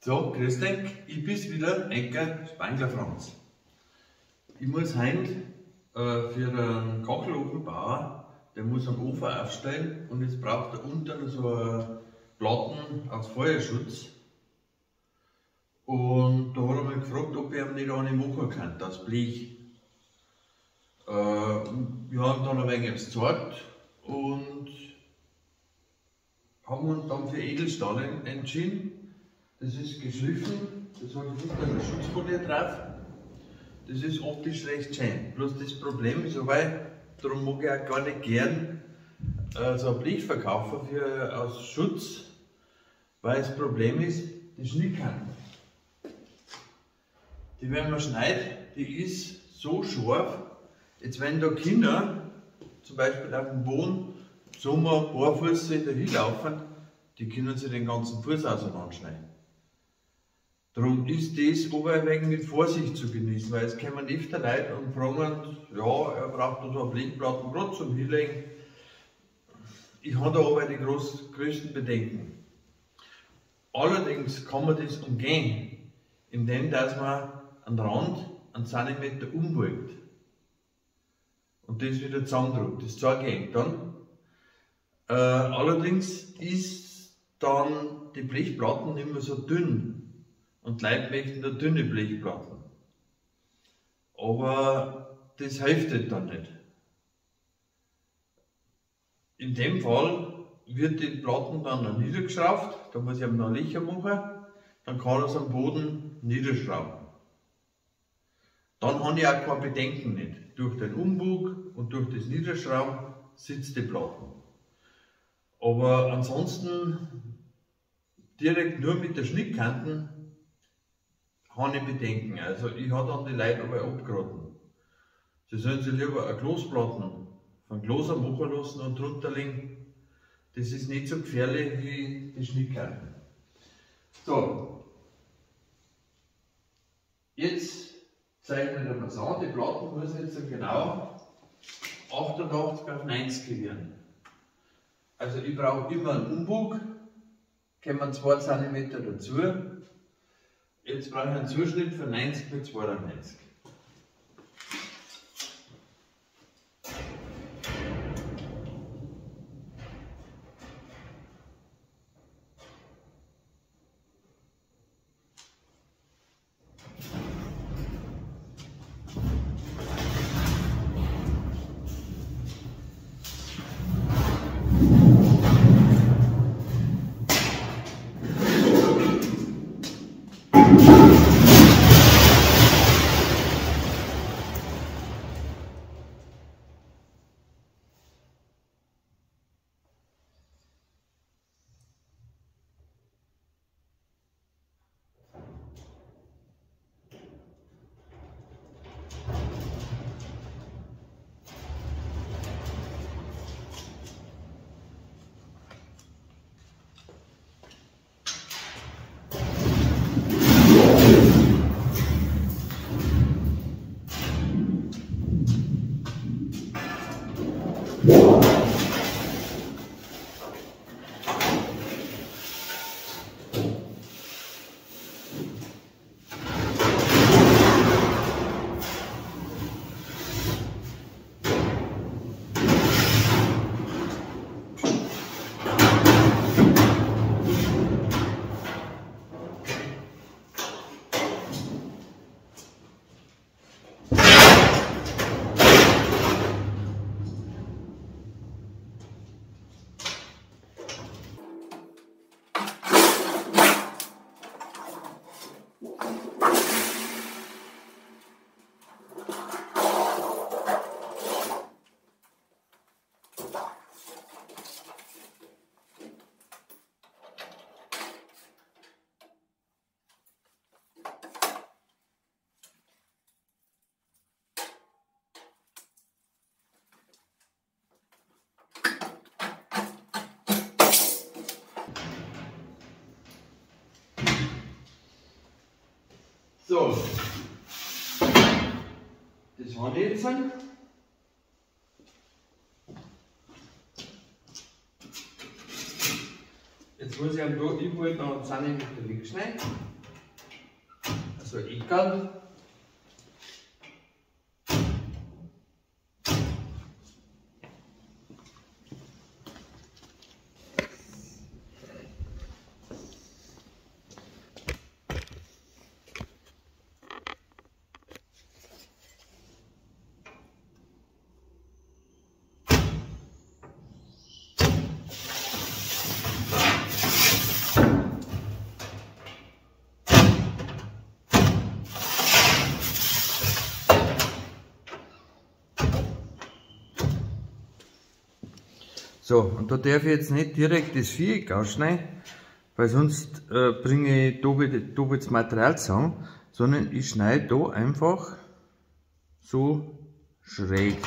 So, grüß dich, ich bin's wieder, Enker Spangler Franz. Ich muss heute für einen Kachelofenbauer, der muss einen Ofen aufstellen und jetzt braucht er unten so eine Platten als Feuerschutz. Und da hat er mich gefragt, ob ich ihm nicht eine machen kann, aus Blech. Wir haben dann ein wenig gezeigt und haben uns dann für Edelstahl entschieden. Das ist geschliffen, das hat hinten eine Schutzfolie drauf. Das ist optisch recht schön. Bloß das Problem ist aber, darum mag ich auch gar nicht gern so ein Blech verkaufen als Schutz, weil das Problem ist, die Schnittkanten. Die, wenn man schneidet, die ist so scharf, jetzt wenn da Kinder zum Beispiel auf dem Boden Sommer barfuß dahin laufen, die können sich den ganzen Fuß auseinanderschneiden. Darum ist das aber ein wenig mit Vorsicht zu genießen, weil es kommen öfter Leute und fragen, ja, er braucht da so eine Blechplatten gerade zum Hinlegen. Ich habe da aber die größten Bedenken. Allerdings kann man das umgehen, indem dass man einen Rand einen Zentimeter umwölbt und das wieder zusammendrückt. Das zeige ich dann. Allerdings ist dann die Blechplatten nicht mehr so dünn. Und die Leute möchten da dünne Blechplatten. Aber das hilft dann nicht. In dem Fall wird die Platten dann noch niedergeschraubt, da muss ich ihm noch Löcher machen, dann kann er es am Boden niederschrauben. Dann habe ich auch kein Bedenken nicht. Durch den Umbug und durch das Niederschrauben sitzt die Platten. Aber ansonsten direkt nur mit der Schnittkanten habe ich Bedenken. Also ich habe dann die Leute aber abgeraten. Sie sollen sich lieber eine Glasplatten von Glaser machen lassen und drunter legen. Das ist nicht so gefährlich wie die Schnittkanten. So, jetzt zeichnen wir das an. Die Platten muss jetzt genau 88 auf 90 werden. Also ich brauche immer einen Umbug, kommen 2 cm dazu. Jetzt brauche ich einen Zuschnitt von 90 mit 92. So, das haben wir jetzt. Jetzt muss ich am da überall noch einen Zentimeter wegschneiden. so ein Eckerl. So, und da darf ich jetzt nicht direkt das Viereck ausschneiden, weil sonst bringe ich doppeltes Material zusammen, sondern ich schneide da einfach so schräg.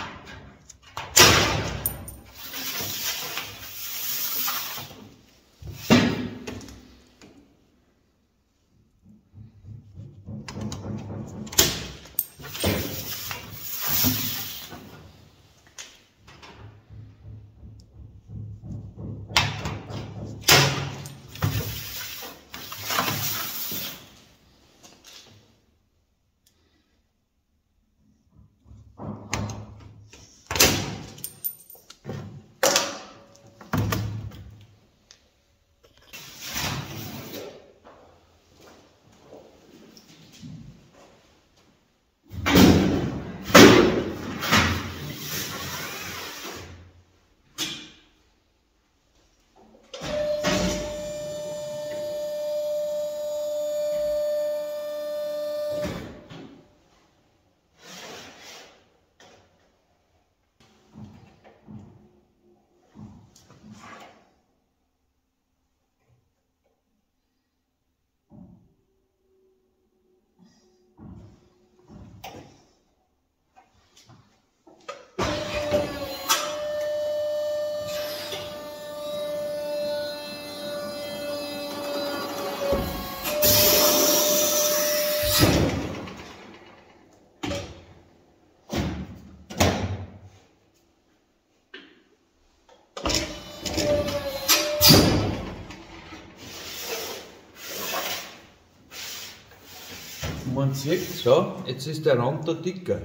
Man sieht, so, jetzt ist der Rand da dicker.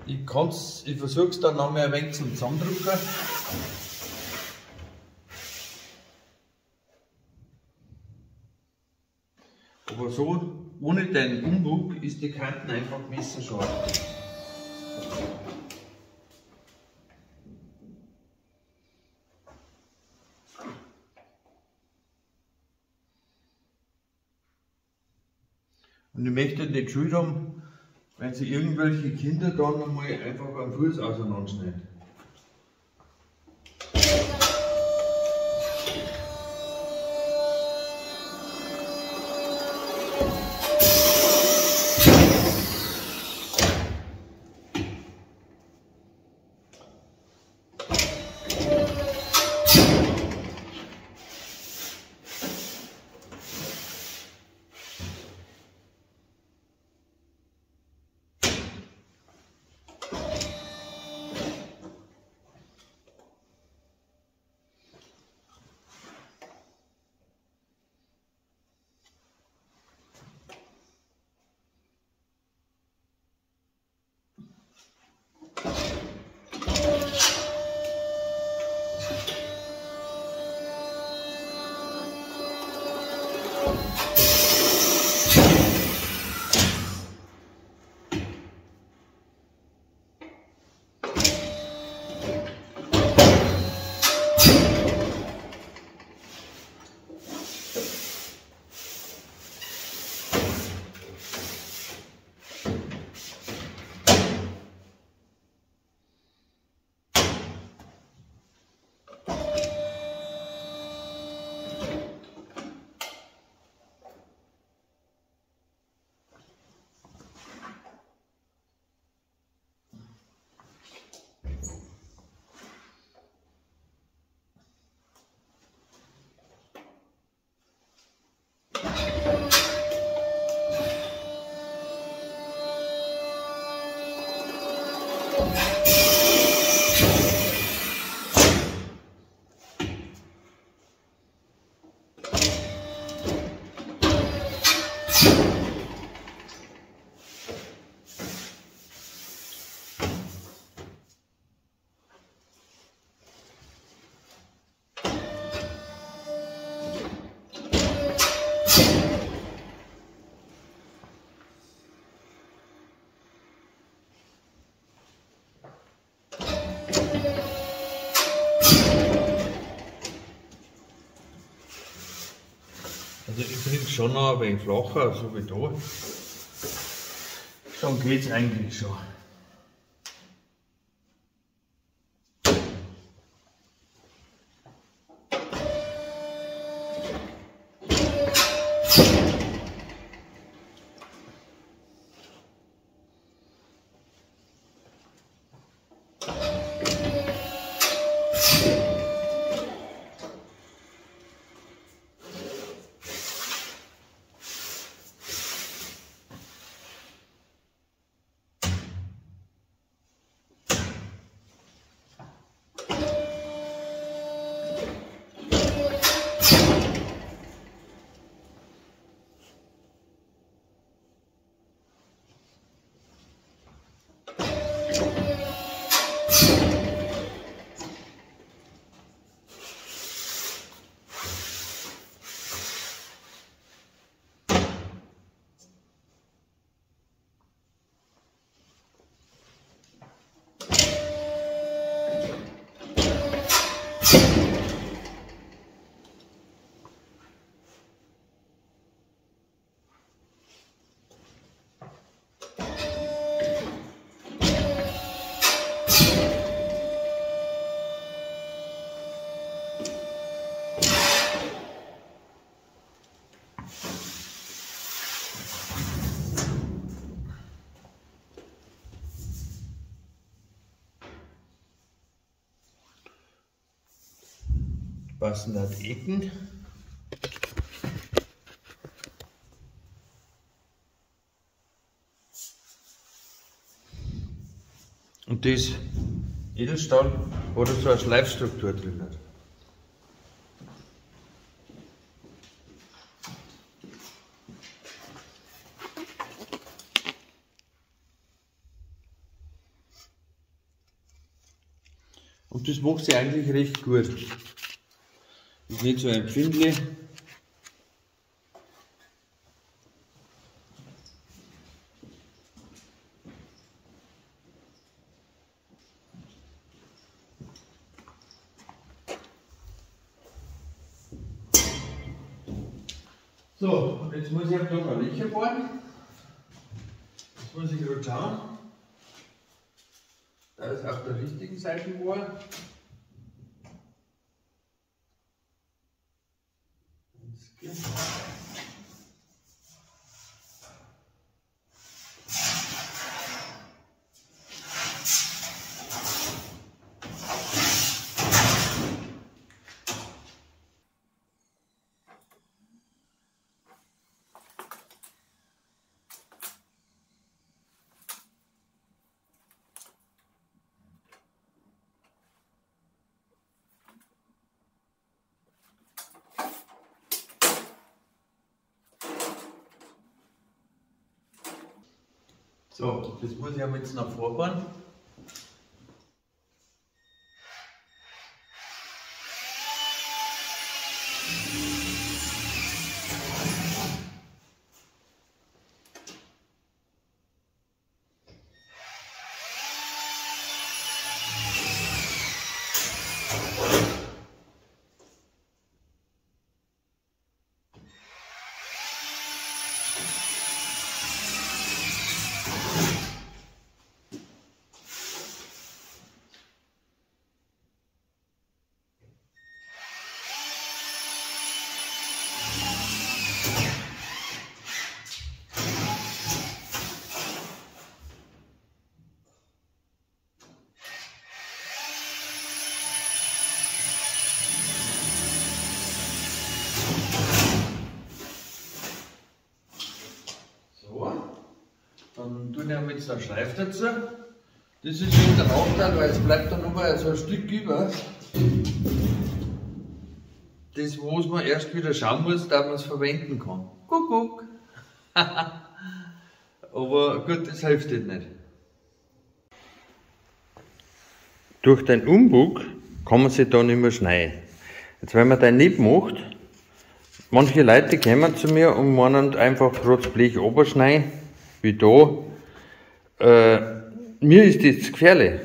Ich versuche es dann noch ein wenig zum Zusammendrücken. Aber so, ohne den Umbruch, ist die Kanten einfach messerscharf. Und ich möchte nicht schuld haben, wenn sie irgendwelche Kinder dann einmal einfach am Fuß auseinanderschneiden. Also ich kriege es schon noch ein wenig flacher, so wie da. Dann geht es eigentlich schon. Passen da die Ecken. Und das Edelstahl hat so eine Schleifstruktur drin. Und das macht sie eigentlich recht gut. Ist nicht so empfindlich. So, und jetzt muss ich am Tag ein Löcher bohren. Jetzt muss ich gerade schauen, dass es auf der richtigen Seite war. So, das muss ich aber jetzt noch vorbauen. Dann tue ich jetzt einen Schleif dazu. Das ist schon der Nachteil, weil es bleibt dann nochmal so ein Stück über. Das, wo man erst wieder schauen muss, dass man es verwenden kann. Kuckuck! Aber gut, das hilft nicht. Durch den Umbug kann man sich da nicht mehr schneiden. Jetzt, wenn man den nicht macht, manche Leute kommen zu mir und meinen einfach gerade das Blech oberschneiden, wie da. Mir ist das gefährlich.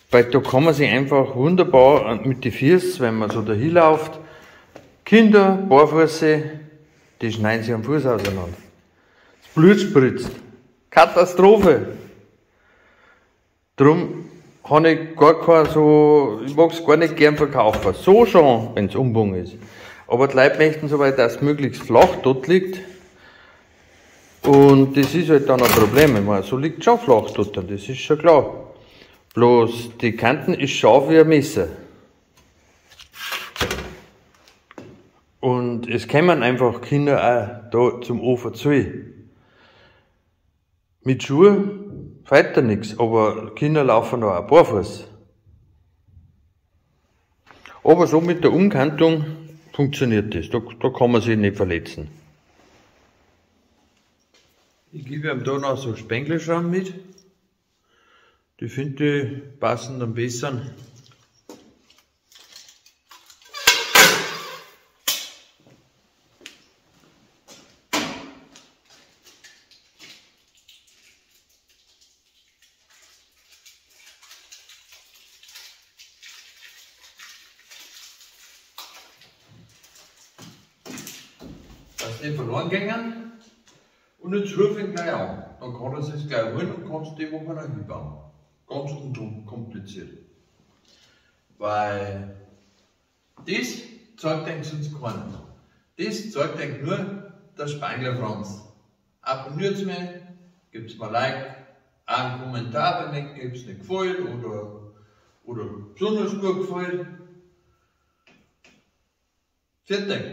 Weil da kann man sich einfach wunderbar mit den Füßen, wenn man so dahin läuft, Kinder, Barfuße, die schneiden sich am Fuß auseinander. Das Blut spritzt. Katastrophe. Darum habe ich gar kein so, ich mag es gar nicht gern verkaufen. So schon, wenn es Umbung ist. Aber die Leute möchten so weit, dass es möglichst flach dort liegt. Und das ist halt dann ein Problem. Ich meine, so liegt es schon flach dort, das ist schon klar. Bloß die Kanten ist scharf wie ein Messer. Und es kommen einfach Kinder auch da zum Ofen zu. Mit Schuhen fällt da nichts, aber Kinder laufen da auch barfuß. Aber so mit der Umkantung funktioniert das, da kann man sich nicht verletzen. Ich gebe ihm da noch so Spenglerschrauben mit. Die finde ich passen am besten. Dass die verloren gehen. Und jetzt rufe ich ihn gleich an. Dann kann er sich gleich holen und kannst die Woche noch hinbauen. Ganz unkompliziert. Weil das zeigt euch sonst keiner. Das zeigt euch nur der Spengler Franz. Abonniert mich, gebt mir ein Like, auch einen Kommentar, wenn euch es nicht gefällt oder besonders gut gefällt. Vielen Dank.